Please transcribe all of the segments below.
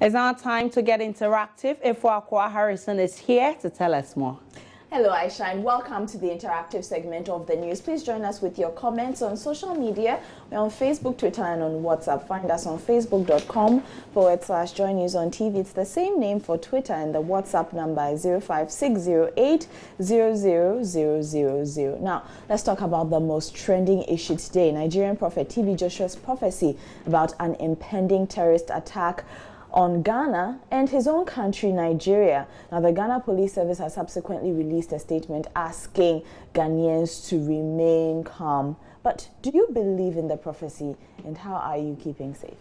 It's now time to get interactive. Ifwakwa Harrison is here to tell us more. Hello, Aisha, and welcome to the interactive segment of the news. Please join us with your comments on social media. We're on Facebook, Twitter, and on WhatsApp. Find us on facebook.com/Joy News on TV. It's the same name for Twitter, and the WhatsApp number is 05608 Now, let's talk about the most trending issue today. Nigerian prophet TB Joshua's prophecy about an impending terrorist attack on Ghana and his own country, Nigeria. Now, the Ghana Police Service has subsequently released a statement asking Ghanaians to remain calm. But do you believe in the prophecy, and how are you keeping safe?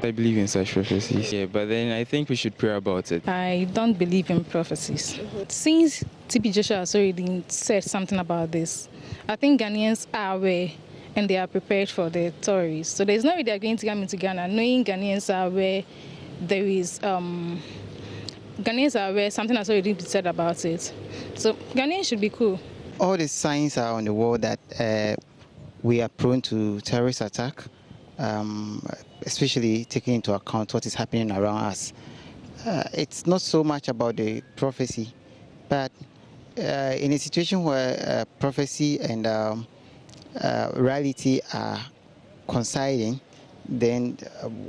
I believe in such prophecies, yeah, but then I think we should pray about it. I don't believe in prophecies. Since TB Joshua has already said something about this, I think Ghanaians are aware and they are prepared for the tourists. So there's no way they're going to come into Ghana knowing Ghanaians are aware there is, Ghanaians are aware something has already been said about it. So Ghanaians should be cool. All the signs are on the wall that we are prone to terrorist attack, especially taking into account what is happening around us. It's not so much about the prophecy, but in a situation where prophecy and reality are coinciding, then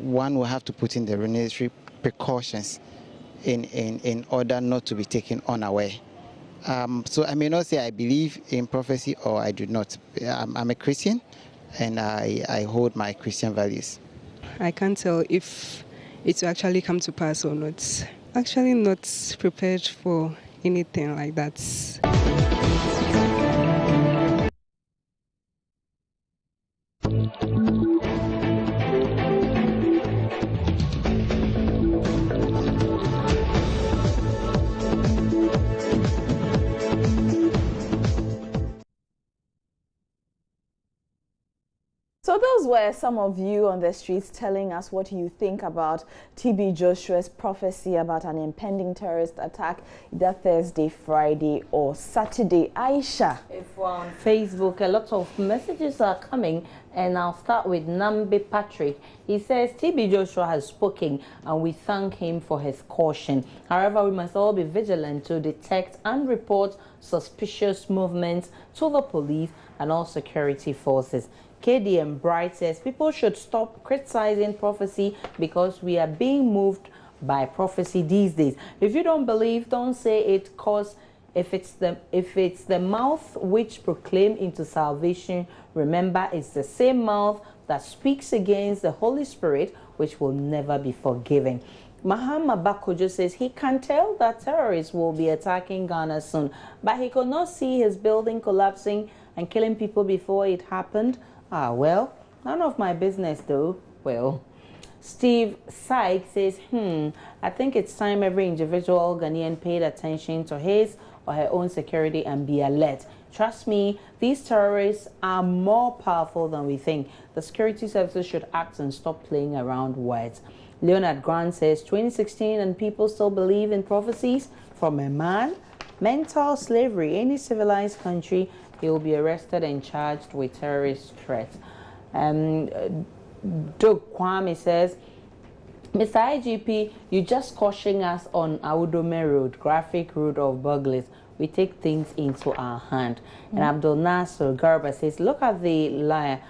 one will have to put in the necessary precautions in order not to be taken unaware. So I may not say I believe in prophecy or I do not. I'm a Christian and I hold my Christian values. I can't tell if it will actually come to pass or not. Actually not prepared for anything like that. So those were some of you on the streets telling us what you think about TB Joshua's prophecy about an impending terrorist attack either Thursday, Friday or Saturday. Aisha. If we're on Facebook, a lot of messages are coming, and I'll start with Nambi Patrick. He says TB Joshua has spoken and we thank him for his caution. However, we must all be vigilant to detect and report suspicious movements to the police and all security forces. KDM Bright says people should stop criticizing prophecy because we are being moved by prophecy these days. If you don't believe, don't say it, cause if it's the mouth which proclaim into salvation, remember it's the same mouth that speaks against the Holy Spirit, which will never be forgiven. Mahama Bakojo says he can tell that terrorists will be attacking Ghana soon, but he could not see his building collapsing and killing people before it happened. Ah, well, none of my business though. Well, Steve Sykes says, I think it's time every individual Ghanaian paid attention to his or her own security and be alert. Trust me, these terrorists are more powerful than we think. The security services should act and stop playing around words. Leonard Grant says, 2016 and people still believe in prophecies from a man? Mental slavery. Any civilized country, he will be arrested and charged with terrorist threats. Doug Kwame says, Mr. IGP, you just caution us on Awudome Road, graphic road of burglars. We take things into our hand. And Abdul Nasser Garba says, look at the liar.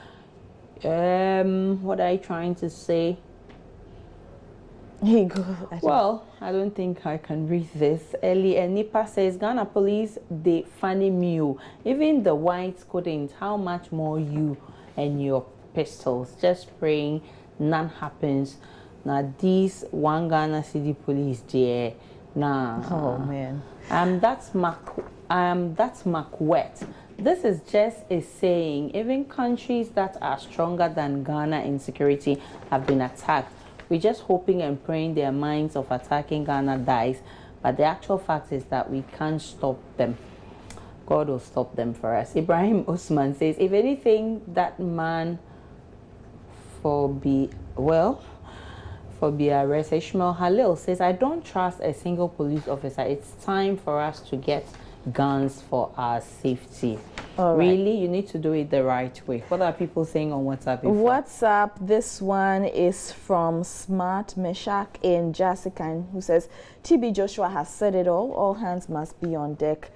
What are you trying to say? Well, I don't think I can read this. Eli Nipa says, Ghana police, they funny me. Even the whites couldn't. How much more you and your pistols? Just praying none happens. Now these one Ghana city police there. Nah. Oh man. That's Macwet. This is just a saying. Even countries that are stronger than Ghana in security have been attacked. We're just hoping and praying their minds of attacking Ghana dies. But the actual fact is that we can't stop them. God will stop them for us. Ibrahim Osman says, if anything, that man for be arrested. Ishmael Halil says, I don't trust a single police officer. It's time for us to get guns for our safety. All right. Really, you need to do it the right way. What are people saying on WhatsApp? WhatsApp, this one is from Smart Meshach in Jessica, who says, TB Joshua has said it all. All hands must be on deck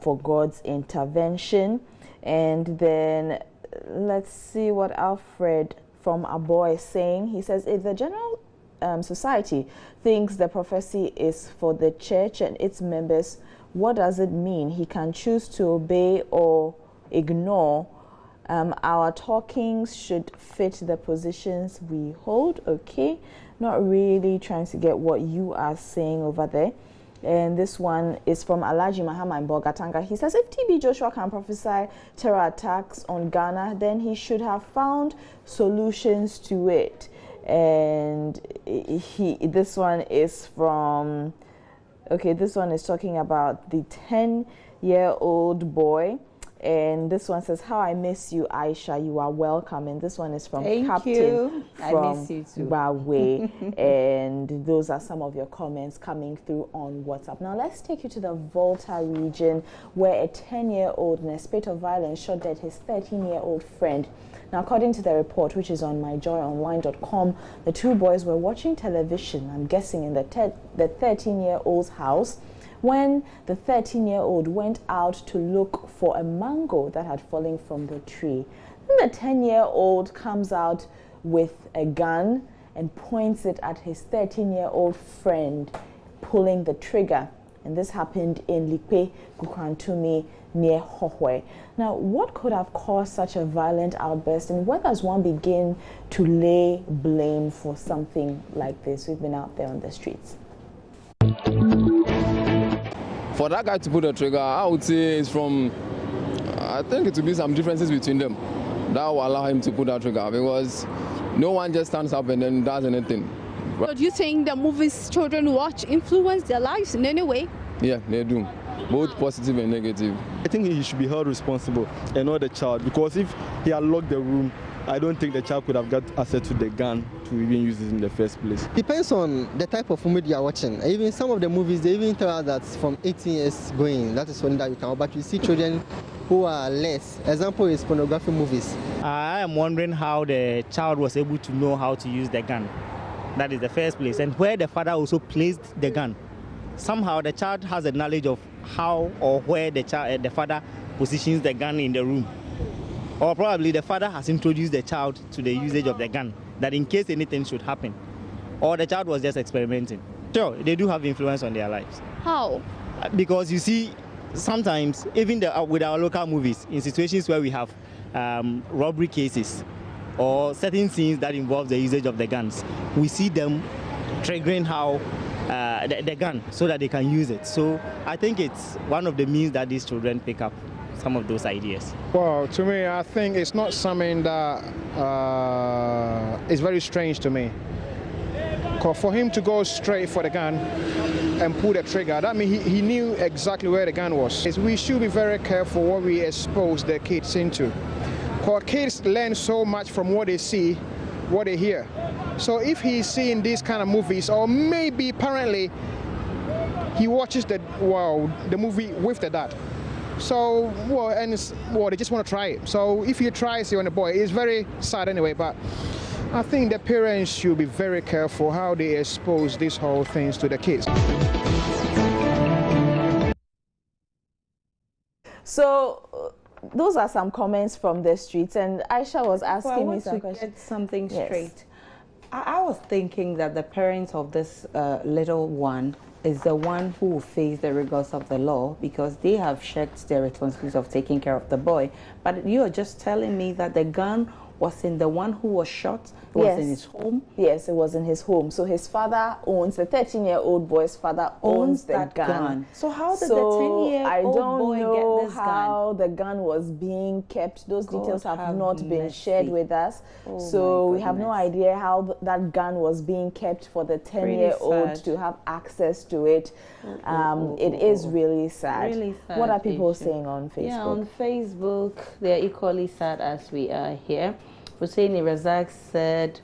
for God's intervention. And then let's see what Alfred from Aboy is saying. He says, if the general society thinks the prophecy is for the church and its members, what does it mean? He can choose to obey or ignore. Our talkings should fit the positions we hold. Okay, not really trying to get what you are saying over there. And this one is from Alaji Mahama in Bogatanga. He says, if TB Joshua can prophesy terror attacks on Ghana, then he should have found solutions to it. And this one is from, okay, this one is talking about the 10-year-old boy. And this one says, how I miss you, Aisha. You are welcome. And this one is from Captain from Huawei. And those are some of your comments coming through on WhatsApp. Now, let's take you to the Volta region, where a 10-year-old in a spate of violence shot dead his 13-year-old friend. Now, according to the report, which is on myjoyonline.com, the two boys were watching television, I'm guessing in the 13-year-old's house, when the 13-year-old went out to look for a mango that had fallen from the tree. Then the 10-year-old comes out with a gun and points it at his 13-year-old friend, pulling the trigger. And this happened in Likpe, Kukrantumi, near Hohoe. Now, what could have caused such a violent outburst, and where does one begin to lay blame for something like this? We've been out there on the streets. For that guy to pull the trigger, I would say it's from, I think it will be some differences between them that will allow him to pull that trigger, because no one just stands up and then does anything. So do you think the movies children watch influence their lives in any way? Yeah, they do. Both positive and negative. I think he should be held responsible and not the child, because if he had locked the room, I don't think the child could have got access to the gun to even use it in the first place. Depends on the type of movie you are watching. Even some of the movies, they even tell us that from 18 years going, that is when that you can. But you see children who are less. Example is pornography movies. I am wondering how the child was able to know how to use the gun. That is the first place. And where the father also placed the gun. Somehow the child has a knowledge of how or where the father positions the gun in the room. Or probably the father has introduced the child to the usage of the gun, that in case anything should happen. Or the child was just experimenting. Sure, they do have influence on their lives. How? Because you see, sometimes, even with our local movies, in situations where we have robbery cases or certain scenes that involve the usage of the guns, we see them triggering how the gun so that they can use it. So I think it's one of the means that these children pick up some of those ideas. Well, to me, I think it's not something that is very strange to me. Because for him to go straight for the gun and pull the trigger, that means he knew exactly where the gun was. We should be very careful what we expose the kids into. Because kids learn so much from what they see, what they hear. So if he's seeing these kind of movies, or maybe apparently he watches the movie with the dad. So, they just want to try it. So if he tries it on the boy, it's very sad anyway, but I think the parents should be very careful how they expose these whole things to the kids. So those are some comments from the streets, and Aisha was asking me some questions. Get something straight. I was thinking that the parents of this little one is the one who will face the rigors of the law, because they have shirked their responsibility of taking care of the boy. But you are just telling me that the gun was in the one who was shot? It was in his home? Yes, it was in his home. So his father owns, the 13-year-old boy's father owns the gun. So how did the 10-year-old boy get this gun? I don't know how the gun was being kept. Those details have not been shared with us. So we have no idea how that gun was being kept for the 10-year-old to have access to it. It is really sad. Really sad. What are people saying on Facebook? Yeah, on Facebook, they're equally sad as we are here. Hussein Razak said,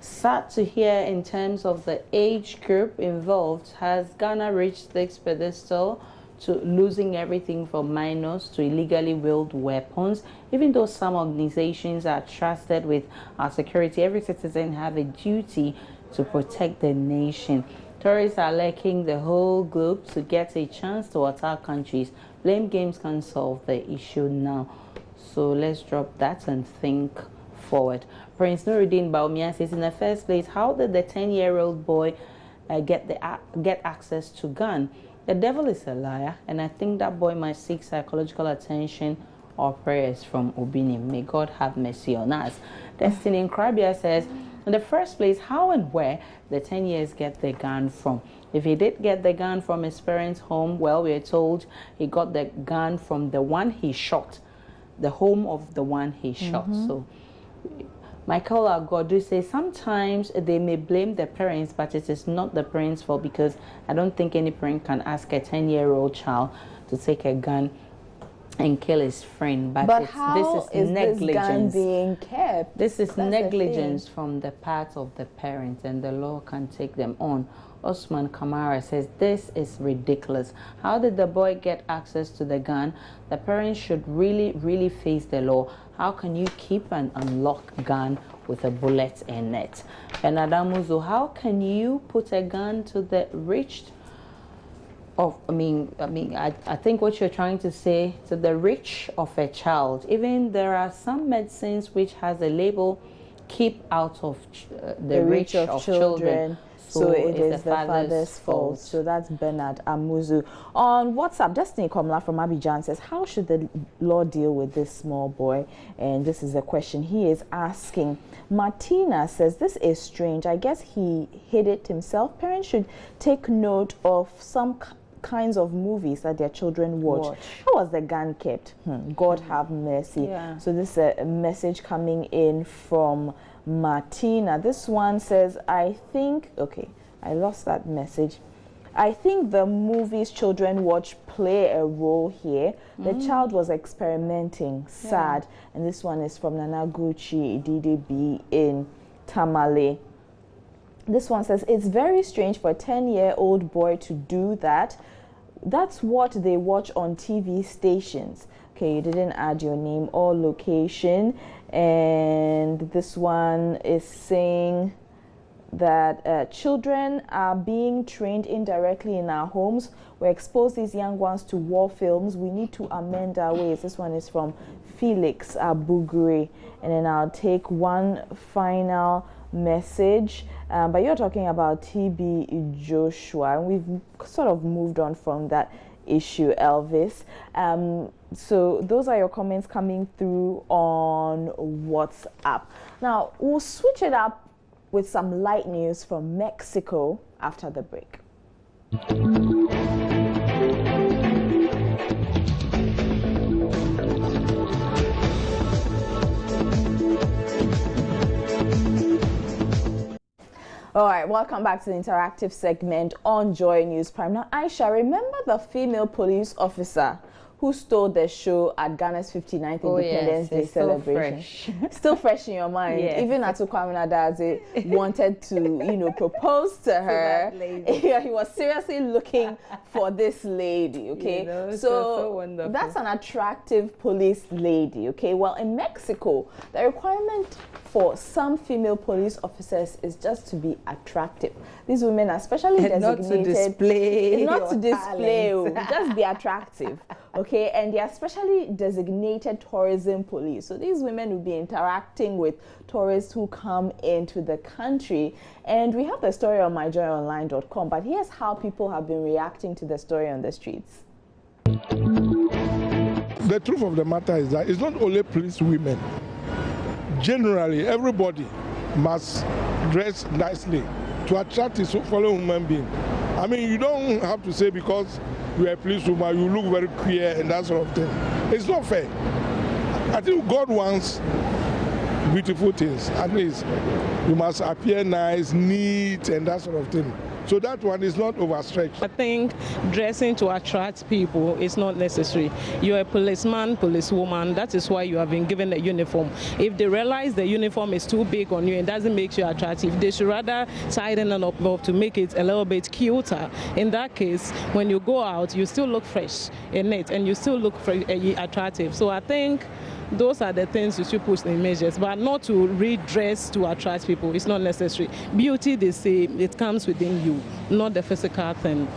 sad to hear in terms of the age group involved. Has Ghana reached this pedestal to losing everything from minors to illegally wielded weapons. Even though some organizations are trusted with our security, every citizen have a duty to protect the nation. Tourists are lurking the whole globe to get a chance to attack countries. Blame games can solve the issue now. So let's drop that and think forward. Prince Nuruddin Baumia says, in the first place, how did the 10-year-old boy get access to gun? The devil is a liar, and I think that boy might seek psychological attention or prayers from Obinim. May God have mercy on us. Destiny Nkrabia says, in the first place, how and where the 10 years get the gun from? If he did get the gun from his parents' home, well, we're told he got the gun from the one he shot, the home of the one he shot. So Michael Agodu says, sometimes they may blame the parents, but it is not the parents' fault, because I don't think any parent can ask a 10-year-old child to take a gun and kill his friend. But how is negligence. This gun being kept? This is negligence from the part of the parents, and the law can take them on. Osman Kamara says, this is ridiculous. How did the boy get access to the gun? The parents should really face the law. How can you keep an unlocked gun with a bullet in it? And Adamuzo, how can you put a gun to the rich I think what you're trying to say, to the rich of a child. Even there are some medicines which has a label, keep out of the reach of children. So it is the father's fault. So that's Bernard Amuzu. On WhatsApp, Destiny Komla from Abidjan says, how should the law deal with this small boy? And this is a question he is asking. Martina says, this is strange. I guess he hid it himself. Parents should take note of some kinds of movies that their children watch. How was the gun kept? God have mercy. Yeah. So this is a message coming in from Martina. This one says, I think, okay, I lost that message. I think the movies children watch play a role here. The child was experimenting. Sad. And this one is from Nanaguchi DDB in Tamale. This one says, it's very strange for a 10-year-old boy to do that. That's what they watch on TV stations. Okay, you didn't add your name or location. And this one is saying that children are being trained indirectly in our homes. We expose these young ones to war films. We need to amend our ways. This one is from Felix Abugre. And then I'll take one final message, but you're talking about TB Joshua, and we've sort of moved on from that issue, Elvis. So those are your comments coming through on WhatsApp. Now we'll switch it up with some light news from Mexico after the break. All right, welcome back to the interactive segment on Joy News Prime. Now, Aisha, remember the female police officer who stole the show at Ghana's 59th Independence Day celebration? Still fresh in your mind. Yes. Even Atukwame Nadaze wanted to, propose to her. Yeah, he was seriously looking for this lady, okay? So that's an attractive police lady, okay? Well, in Mexico, the requirement for some female police officers is just to be attractive. These women are especially designated not to display, just be attractive. Okay, and they are specially designated tourism police. So these women will be interacting with tourists who come into the country. And we have the story on myjoyonline.com, but here's how people have been reacting to the story on the streets. The truth of the matter is that it's not only police women. Generally, everybody must dress nicely to attract a fellow human being. I mean, you don't have to say because you are a policewoman, you look very queer and that sort of thing. It's not fair. I think God wants beautiful things. At least you must appear nice, neat, and that sort of thing. So that one is not overstretched. I think dressing to attract people is not necessary. You're a policeman, policewoman. That is why you have been given a uniform. If they realize the uniform is too big on you and doesn't make you attractive, they should rather tighten it up to make it a little bit cuter. In that case, when you go out, you still look fresh in it and you still look attractive. So I think those are the things you should push in measures, but not to redress to attract people. It's not necessary. Beauty, they say, it comes within you, not the physical thing.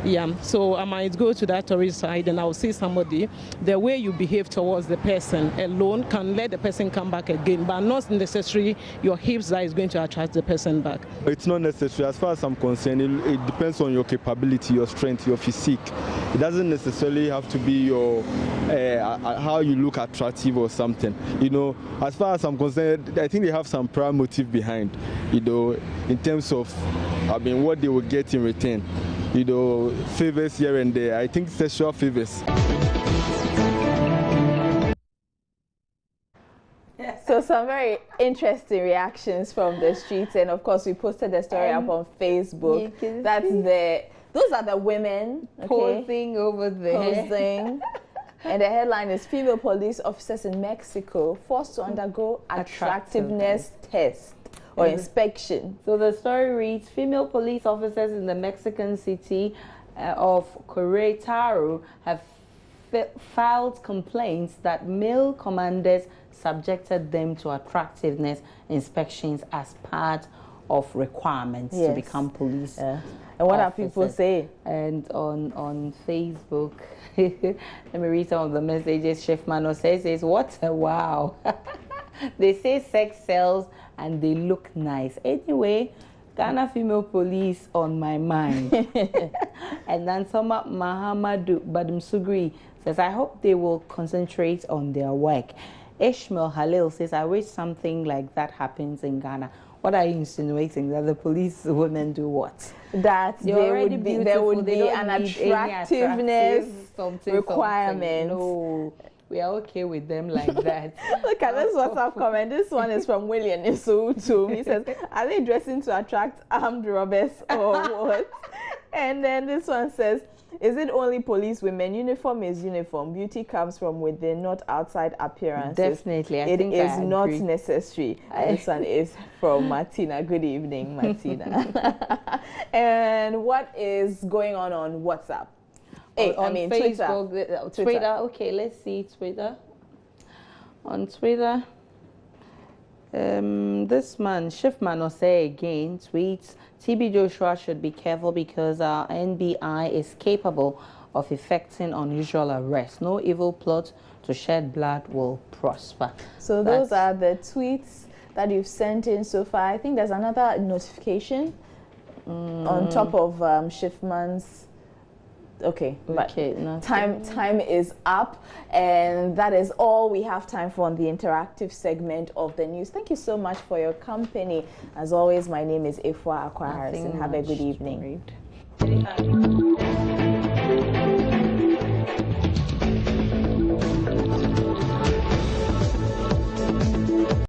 Yeah, so I might go to that tourist side and I'll see somebody, the way you behave towards the person alone can let the person come back again, but not necessarily your hips that is going to attract the person back. It's not necessary. As far as I'm concerned, it depends on your capability, your strength, your physique. It doesn't necessarily have to be your how you look attractive or something. You know, as far as I'm concerned, I think they have some prior motive behind, you know, in terms of, I mean, what they will get in return. You know, favors here and there. I think sexual favors. So some very interesting reactions from the streets, and of course we posted the story up on Facebook. Those are the women posing over there. Posing. And the headline is female police officers in Mexico forced to undergo attractiveness test or inspection. So the story reads, female police officers in the Mexican city of Querétaro have filed complaints that male commanders subjected them to attractiveness inspections as part of requirements to become police. And what are people saying? And on Facebook, let me read some of the messages. Chef Mano says, what a wow. They say sex sells and they look nice. Anyway, Ghana female police on my mind. And then Soma Mahamadu Badumsugri says, I hope they will concentrate on their work. Ishmael Halil says, I wish something like that happens in Ghana. What are you insinuating? That the police women do what? That there would be an attractiveness requirement. No. We are okay with them like that. Look at this WhatsApp comment. This one is from William Isutu. He says, are they dressing to attract armed robbers or what? And then this one says, is it only police women? Uniform is uniform. Beauty comes from within, not outside appearances. Definitely. It is not necessary. This one is from Martina. Good evening, Martina. And what is going on WhatsApp? On Facebook, Twitter. Okay, let's see Twitter. On Twitter, this man, Shiftman Osei again, tweets, TB Joshua should be careful because our NBI is capable of effecting unusual arrests. No evil plot to shed blood will prosper. So those are the tweets that you've sent in so far. I think there's another notification on top of Shiftman's. Okay, but time is up, and that is all we have time for on the interactive segment of the news. Thank you so much for your company. As always, my name is Ifwa Akwa Harrison. Have a good evening.